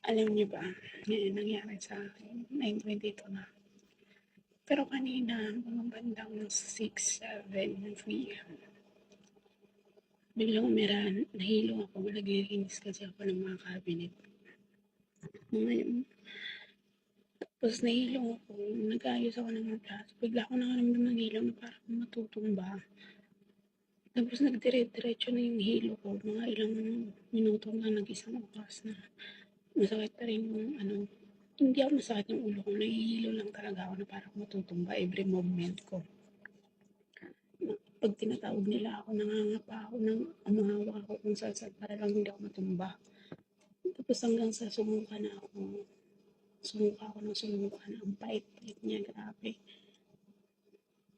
Alam niyo ba, ngayon nangyari sa akin, 9:22 na. Pero kanina, mga bandang 6, 7 PM, biglang umiran, nahilo ako, naglilinis kasi ako ng mga cabinet. Ngayon, tapos nahilo ako, nag-ayos ako ng mga plato, bigla ako nakaramdam ng hilo na parang matutumba. Tapos nagdire-diretso na yung hilo ko, mga ilang minuto na, nag-isang oras na. Masakit pa rin yung hindi ako masakit yung ulo ko, nahihilo lang talaga ako na parang matutumba every movement ko. Pag tinatawag nila ako, nangangapa ako, umahawa ako kung saan para lang hindi ako matumba. Tapos hanggang sa sumuka ako ng sumuka na ang pait-pait niya, grabe.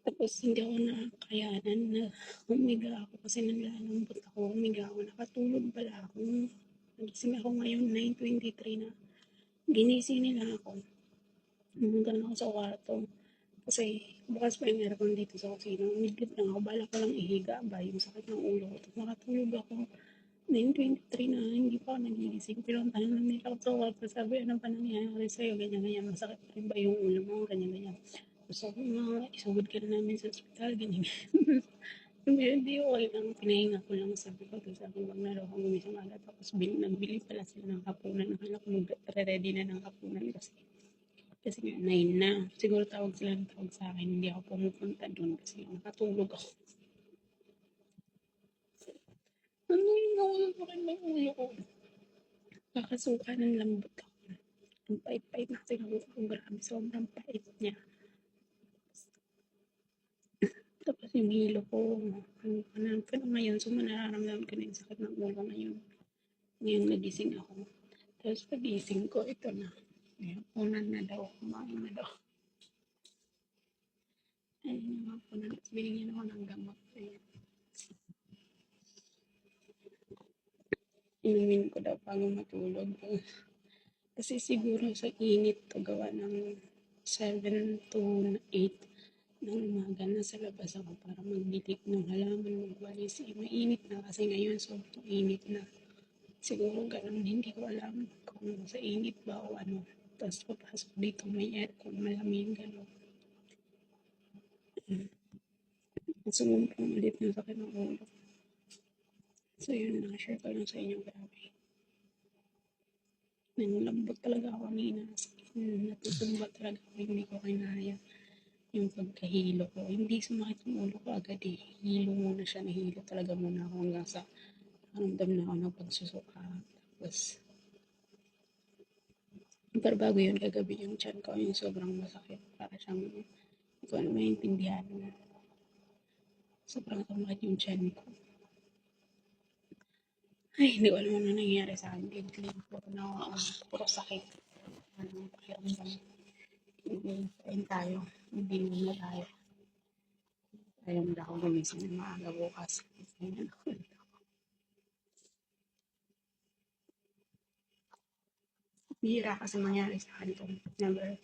Tapos hindi ako nakakayanan na humiga ako kasi nanlalambot ako, humiga ako, nakatulog pala ako. Nagising ako ngayon, 9:23 na. Ginising nila ako. Pumunta na ako sa kwarto. Kasi bukas pa yung aircon dito sa kusina. Umidlip lang ako. Bala ko lang ihiga ba yung sakit ng ulo ko. Tapos nakatulog ako. 9:23 na, hindi pa ako nagigising. Pinuntahan lang nila ako sa kwarto. Sabi, ano pa nangyayari sa'yo? Ganyan-ganyan. Masakit pa rin ba yung ulo mo? Ganyan-ganyan. Tapos sabi, isugod ka na namin sa ospital. Ganyan-ganyan. Hindi okay lang. Pinahinga ko lang. Sabi ko, tapos sabi, wag na raw akong gumising agad. Tapos nagbili pala sila ng hapunan. Nakala ko mag-ready na ng hapunan kasi nga 9 na. Siguro tawag sila ng tawag sa akin. Hindi ako pumupunta doon kasi nakatulog ako. Ano yung nawala ko rin ng ulo ko? Kakasuka ng lambot ako. Ang pait-pait na kasi ng ulo ko. Grabe, sobrang pait niya. Tapos yung hilo ko, ngayon, nararamdaman ko na yung sakit ng ulo ngayon. Ngayon nagising ako. Tapos pagising ko, ito na. Unan na daw, kumain na daw. Ayun nga po na, binigyan ako ng gamot. Ayun. Inumin ko daw bago matulog. Kasi siguro sa init to gawa ng 7 to 8 ng umaga na sa labas ako para magdidik ng halaman, magwalis. Mainit na kasi ngayon, sobrang init na. Siguro ganun, hindi ko alam kung sa init ba o ano. Tapos papasok dito may aircon, malamig, gano'n. Sumumpong ulit na sakit ng ulo. So yun, na-share ko lang sa inyo, grabe. Nanlambot talaga ako kanina. Natutumba talaga ako, hindi ko kinaya yung pagkahilo ko. Hindi sumakit yung ulo ko agad eh. Hilo muna siya, nahilo talaga muna ako hanggang sa ramdam na ako ng pagsusuka. Tapos, pero bago yun, kagabi yung tiyan ko, yung sobrang masakit. Para siyang, hindi ko na maintindihan. Sobrang sumakit yung tiyan ko. Ay, hindi ko alam ano nangyayari sa akin. Puro sakit. Anong pakiramdam. Hindi tayo. Hindi na tayo. Ayaw mo na ako gumising ng maaga bukas. Ganyan ako. Bihira kasi mangyari sa akin ito. Never.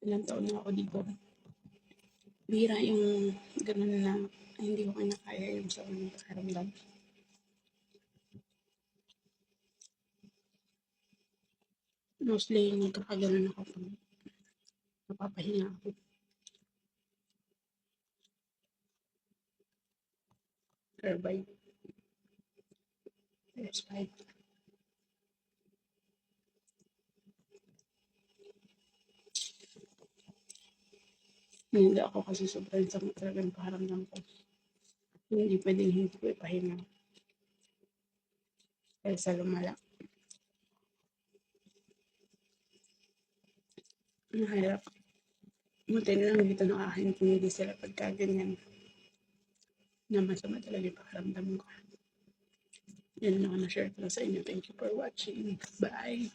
Ilang taon na ako dito. Bihira yung ganun na hindi ko kinakaya yung sa mga pakiramdam. Mostly nagkakaganon ako pag napapahinga ako. Turbine. PS5. Hindi ako kasi sobrang sama talaga ng pakiramdam ko. Hindi pwedeng hindi ko ipahinga. Kaya sa lumala. Mahirap. Buti na lang dito nakakintindi sila pagka ganyan. Na masama talaga yung pakiramdam ko. Yan lang na-share ko sa inyo. Thank you for watching. Bye!